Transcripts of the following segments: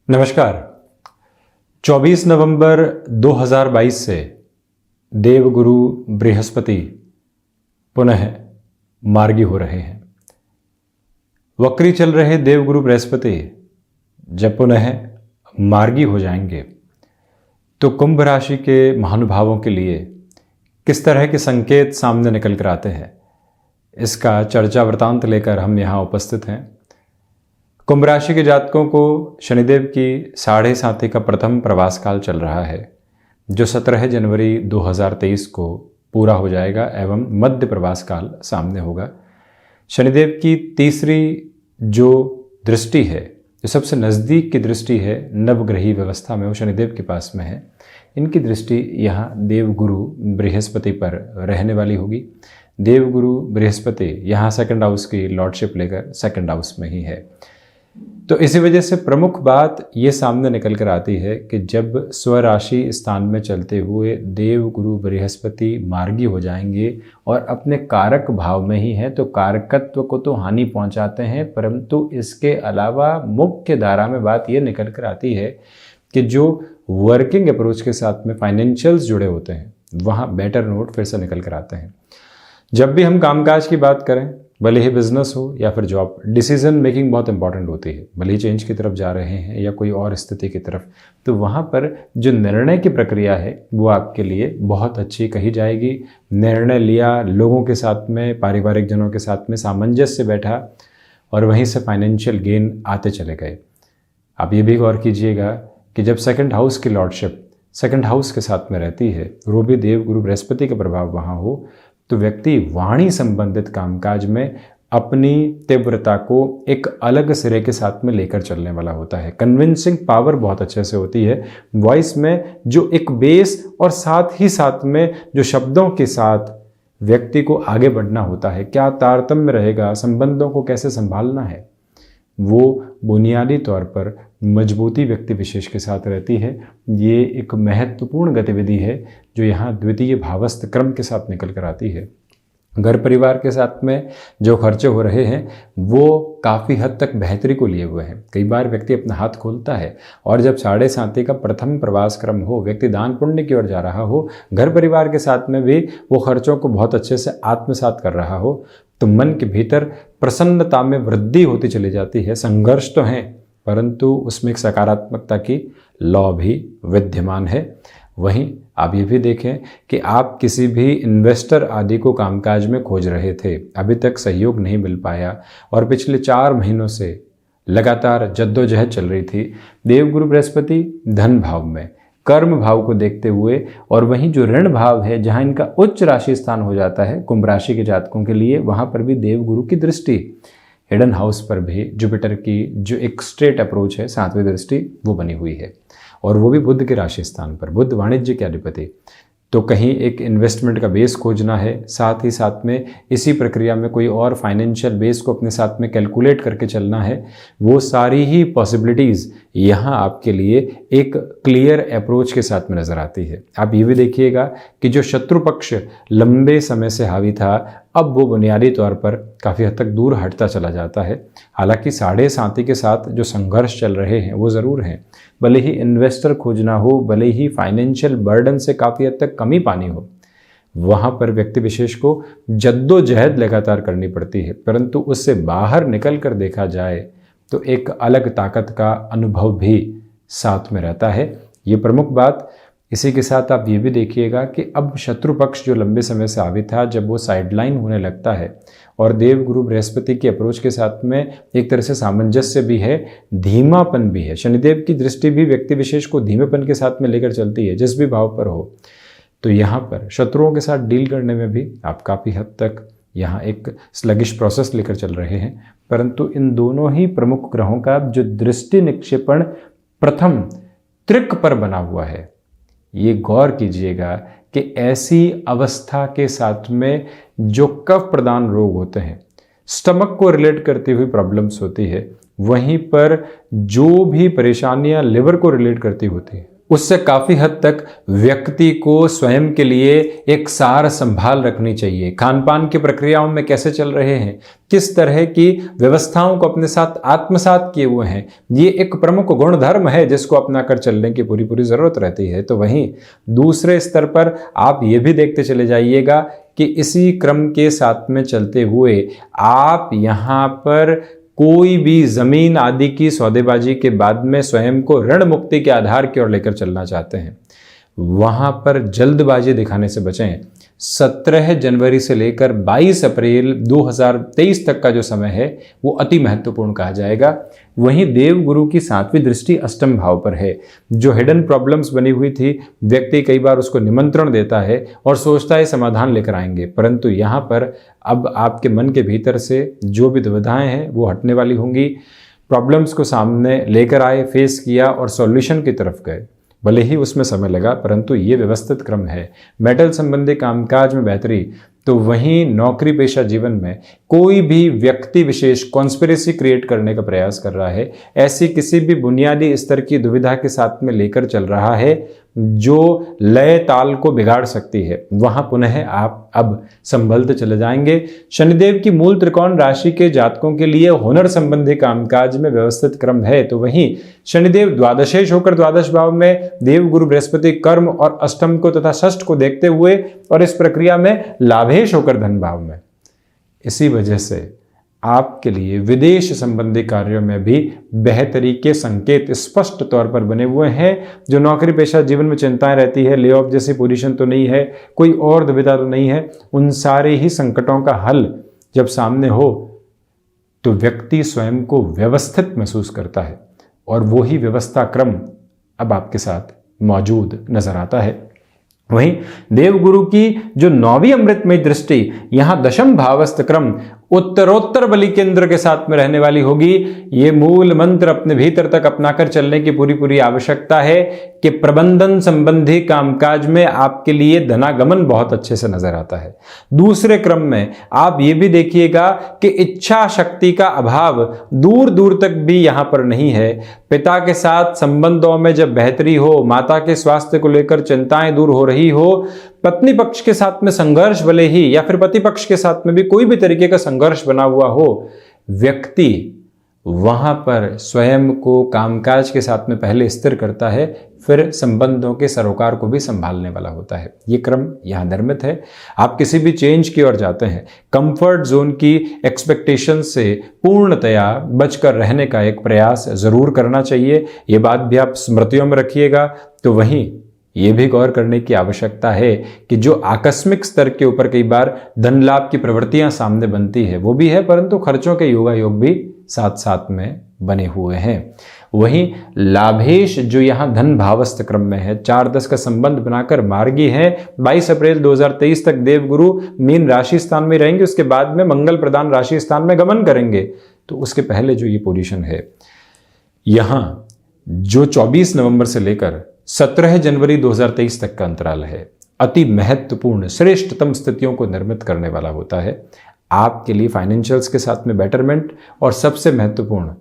नमस्कार। 24 नवंबर 2022 से देवगुरु बृहस्पति पुनः मार्गी हो रहे हैं। वक्री चल रहे देवगुरु बृहस्पति जब पुनः मार्गी हो जाएंगे तो कुंभ राशि के महानुभावों के लिए किस तरह के संकेत सामने निकल कर आते हैं, इसका चर्चा वृतांत लेकर हम यहाँ उपस्थित हैं। कुंभ राशि के जातकों को शनिदेव की 7.5 का प्रथम प्रवास काल चल रहा है, जो 17 जनवरी 2023 को पूरा हो जाएगा एवं मध्य प्रवास काल सामने होगा। शनिदेव की तीसरी जो दृष्टि है, जो सबसे नज़दीक की दृष्टि है नवग्रही व्यवस्था में, वो शनिदेव के पास में है। इनकी दृष्टि यहाँ देवगुरु बृहस्पति पर रहने वाली होगी। देवगुरु बृहस्पति यहाँ सेकंड हाउस की लॉर्डशिप लेकर सेकंड हाउस में ही है। तो इसी वजह से प्रमुख बात ये सामने निकल कर आती है कि जब स्वराशि स्थान में चलते हुए देवगुरु बृहस्पति मार्गी हो जाएंगे और अपने कारक भाव में ही है, तो कारकत्व को तो हानि पहुंचाते हैं, परंतु इसके अलावा मुख्य धारा में बात ये निकल कर आती है कि जो वर्किंग अप्रोच के साथ में फाइनेंशियल्स जुड़े होते हैं, वहाँ बेटर नोट फिर से निकल कर आते हैं। जब भी हम कामकाज की बात करें, भले ही बिजनेस हो या फिर जॉब, डिसीजन मेकिंग बहुत इंपॉर्टेंट होती है। भले ही चेंज की तरफ जा रहे हैं या कोई और स्थिति की तरफ, तो वहाँ पर जो निर्णय की प्रक्रिया है वो आपके लिए बहुत अच्छी कही जाएगी। निर्णय लिया, लोगों के साथ में, पारिवारिक जनों के साथ में सामंजस्य बैठा और वहीं से फाइनेंशियल गेन आते चले गए। आप ये भी गौर कीजिएगा कि जब सेकंड हाउस की लॉर्डशिप सेकंड हाउस के साथ में रहती है, वो भी देवगुरु बृहस्पति का प्रभाव वहाँ हो, तो व्यक्ति वाणी संबंधित कामकाज में अपनी तीव्रता को एक अलग सिरे के साथ में लेकर चलने वाला होता है। कन्विंसिंग पावर बहुत अच्छे से होती है। वॉइस में जो एक बेस और साथ ही साथ में जो शब्दों के साथ व्यक्ति को आगे बढ़ना होता है, क्या तारतम्य रहेगा, संबंधों को कैसे संभालना है, वो बुनियादी तौर पर मजबूती व्यक्ति विशेष के साथ रहती है। ये एक महत्वपूर्ण गतिविधि है जो यहाँ द्वितीय भावस्थ क्रम के साथ निकल कर आती है। घर परिवार के साथ में जो खर्चे हो रहे हैं वो काफ़ी हद तक बेहतरी को लिए हुए हैं। कई बार व्यक्ति अपना हाथ खोलता है और जब 7.5 का प्रथम प्रवास क्रम हो, व्यक्ति दान पुण्य की ओर जा रहा हो, घर परिवार के साथ में भी वो खर्चों को बहुत अच्छे से आत्मसात कर रहा हो, तो मन के भीतर प्रसन्नता में वृद्धि होती चली जाती है। संघर्ष तो हैं, परंतु उसमें एक सकारात्मकता की लौ भी विद्यमान है। वहीं आप ये भी देखें कि आप किसी भी इन्वेस्टर आदि को कामकाज में खोज रहे थे, अभी तक सहयोग नहीं मिल पाया और पिछले 4 महीनों से लगातार जद्दोजहद चल रही थी। देवगुरु बृहस्पति धन भाव में, कर्म भाव को देखते हुए, और वहीं जो ऋण भाव है जहां इनका उच्च राशि स्थान हो जाता है कुंभ राशि के जातकों के लिए, वहां पर भी देवगुरु की दृष्टि, हिडन हाउस पर भी जुपिटर की जो एक स्ट्रेट अप्रोच है 7वीं दृष्टि वो बनी हुई है, और वो भी बुध के राशि स्थान पर। बुध वाणिज्य के अधिपति, तो कहीं एक इन्वेस्टमेंट का बेस खोजना है, साथ ही साथ में इसी प्रक्रिया में कोई और फाइनेंशियल बेस को अपने साथ में कैलकुलेट करके चलना है। वो सारी ही पॉसिबिलिटीज़ यहाँ आपके लिए एक क्लियर अप्रोच के साथ में नज़र आती है। आप ये भी देखिएगा कि जो शत्रु पक्ष लंबे समय से हावी था, अब वो बुनियादी तौर पर काफ़ी हद तक दूर हटता चला जाता है। हालांकि 7.5 के साथ जो संघर्ष चल रहे हैं वो ज़रूर हैं। भले ही इन्वेस्टर खोजना हो, भले ही फाइनेंशियल बर्डन से काफ़ी हद तक कमी पानी हो, वहाँ पर व्यक्ति विशेष को जद्दोजहद लगातार करनी पड़ती है, परंतु उससे बाहर निकल कर देखा जाए तो एक अलग ताकत का अनुभव भी साथ में रहता है। ये प्रमुख बात। इसी के साथ आप ये भी देखिएगा कि अब शत्रु पक्ष जो लंबे समय से हावी था, जब वो साइडलाइन होने लगता है और देवगुरु बृहस्पति की अप्रोच के साथ में एक तरह से सामंजस्य भी है, धीमापन भी है। शनिदेव की दृष्टि भी व्यक्ति विशेष को धीमेपन के साथ में लेकर चलती है, जिस भी भाव पर हो। तो यहाँ पर शत्रुओं के साथ डील करने में भी आप काफ़ी हद तक यहाँ एक स्लगिश प्रोसेस लेकर चल रहे हैं, परंतु इन दोनों ही प्रमुख ग्रहों का जो दृष्टि निक्षेपण प्रथम त्रिक पर बना हुआ है, ये गौर कीजिएगा कि ऐसी अवस्था के साथ में जो कफ प्रदान रोग होते हैं, स्टमक को रिलेट करती हुई प्रॉब्लम्स होती है, वहीं पर जो भी परेशानियां लिवर को रिलेट करती होती है उससे काफ़ी हद तक व्यक्ति को स्वयं के लिए एक सार संभाल रखनी चाहिए। खान पान की प्रक्रियाओं में कैसे चल रहे हैं, किस तरह की व्यवस्थाओं को अपने साथ आत्मसात किए हुए हैं, ये एक प्रमुख गुण धर्म है जिसको अपनाकर चलने की पूरी पूरी ज़रूरत रहती है। तो वहीं दूसरे स्तर पर आप ये भी देखते चले जाइएगा कि इसी क्रम के साथ में चलते हुए आप यहाँ पर कोई भी जमीन आदि की सौदेबाजी के बाद में स्वयं को ऋण मुक्ति के आधार की ओर लेकर चलना चाहते हैं, वहां पर जल्दबाजी दिखाने से बचें। 17 जनवरी से लेकर 22 अप्रैल 2023 तक का जो समय है वो अति महत्वपूर्ण कहा जाएगा। वहीं देवगुरु की 7वीं दृष्टि अष्टम भाव पर है। जो हिडन प्रॉब्लम्स बनी हुई थी, व्यक्ति कई बार उसको निमंत्रण देता है और सोचता है समाधान लेकर आएंगे, परंतु यहाँ पर अब आपके मन के भीतर से जो भी दुविधाएं हैं वो हटने वाली होंगी। प्रॉब्लम्स को सामने लेकर आए, फेस किया और सॉल्यूशन की तरफ गए। भले ही उसमें समय लगा, परंतु ये व्यवस्थित क्रम है। मेटल संबंधी कामकाज में बेहतरी, तो वहीं नौकरी पेशा जीवन में कोई भी व्यक्ति विशेष कॉन्स्पिरेसी क्रिएट करने का प्रयास कर रहा है, ऐसी किसी भी बुनियादी स्तर की दुविधा के साथ में लेकर चल रहा है जो लय ताल को बिगाड़ सकती है, वहां पुनः आप अब संभलते चले जाएंगे। शनिदेव की मूल त्रिकोण राशि के जातकों के लिए हुनर संबंधी कामकाज में व्यवस्थित क्रम है। तो वहीं शनिदेव द्वादशेश होकर द्वादश भाव में, देवगुरु बृहस्पति कर्म और अष्टम को तथा षष्ठ को देखते हुए और इस प्रक्रिया में लाभेश होकर धन भाव में। इसी वजह से आपके लिए विदेश संबंधी कार्यों में भी बेहतरी के संकेत स्पष्ट तौर पर बने हुए हैं। जो नौकरी पेशा जीवन में चिंताएं रहती है, ले ऑफ जैसी पोजीशन तो नहीं है, कोई और दुविधा तो नहीं है, उन सारे ही संकटों का हल जब सामने हो तो व्यक्ति स्वयं को व्यवस्थित महसूस करता है और वो ही व्यवस्था क्रम अब आपके साथ मौजूद नजर आता है। वहीं देवगुरु की जो 9वीं अमृतमय दृष्टि यहां दशम भावस्थ क्रम उत्तरोत्तर बलि केंद्र के साथ में रहने वाली होगी। ये मूल मंत्र अपने भीतर तक अपनाकर चलने की पूरी पूरी आवश्यकता है कि प्रबंधन संबंधी कामकाज में आपके लिए धनागमन बहुत अच्छे से नजर आता है। दूसरे क्रम में आप ये भी देखिएगा कि इच्छा शक्ति का अभाव दूर दूर तक भी यहां पर नहीं है। पिता के साथ संबंधों में जब बेहतरी हो, माता के स्वास्थ्य को लेकर चिंताएं दूर हो रही हो, पत्नी पक्ष के साथ में संघर्ष भले ही या फिर पति पक्ष के साथ में भी कोई भी तरीके का संघर्ष बना हुआ हो, व्यक्ति वहां पर स्वयं को कामकाज के साथ में पहले स्थिर करता है, फिर संबंधों के सरोकार को भी संभालने वाला होता है। ये क्रम यहां निर्मित है। आप किसी भी चेंज की ओर जाते हैं, कंफर्ट जोन की एक्सपेक्टेशन से पूर्णतया बचकर रहने का एक प्रयास जरूर करना चाहिए। ये बात भी आप स्मृतियों में रखिएगा। तो वहीं ये भी गौर करने की आवश्यकता है कि जो आकस्मिक स्तर के ऊपर कई बार धन लाभ की प्रवृत्तियां सामने बनती है वो भी है, परंतु खर्चों के योगायोग भी साथ साथ में बने हुए हैं। वहीं लाभेश जो यहां धन भावस्थ क्रम में है, 4-10 का संबंध बनाकर मार्गी है। 22 अप्रैल 2023 तक देवगुरु मीन राशि स्थान में रहेंगे, उसके बाद में मंगल प्रदान राशि स्थान में गमन करेंगे। तो उसके पहले जो ये पोजीशन है, यहां जो 24 नवंबर से लेकर 17 जनवरी 2023 तक का अंतराल है, अति महत्वपूर्ण श्रेष्ठतम स्थितियों को निर्मित करने वाला होता है आपके लिए फाइनेंशियल्स के साथ में बेटरमेंट, और सबसे महत्वपूर्ण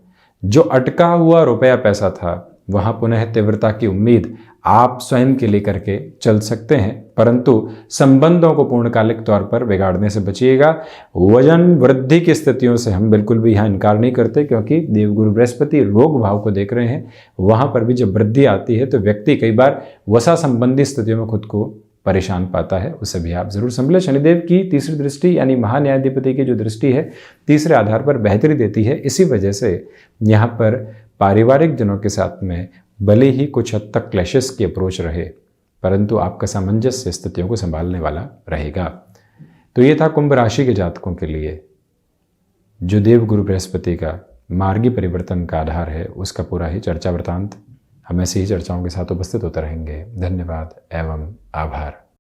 जो अटका हुआ रुपया पैसा था वहां पुनः तीव्रता की उम्मीद आप स्वयं के लिए करके चल सकते हैं, परंतु संबंधों को पूर्णकालिक तौर पर बिगाड़ने से बचिएगा। वजन वृद्धि की स्थितियों से हम बिल्कुल भी यहाँ इनकार नहीं करते, क्योंकि देवगुरु बृहस्पति रोग भाव को देख रहे हैं। वहां पर भी जब वृद्धि आती है तो व्यक्ति कई बार वसा संबंधी स्थितियों में खुद को परेशान पाता है, उसे भी आप जरूर संभलें। शनिदेव की तीसरी दृष्टि यानी महान्यायाधिपति की जो दृष्टि है, तीसरे आधार पर बेहतरी देती है। इसी वजह से यहाँ पर पारिवारिक जनों के साथ में भले ही कुछ हद तक क्लैशेस की अप्रोच रहे, परंतु आपका सामंजस्य स्थितियों को संभालने वाला रहेगा। तो ये था कुंभ राशि के जातकों के लिए जो देवगुरु बृहस्पति का मार्गी परिवर्तन का आधार है, उसका पूरा ही चर्चा वृतांत। हम ऐसी ही चर्चाओं के साथ उपस्थित होते रहेंगे। धन्यवाद एवं आभार।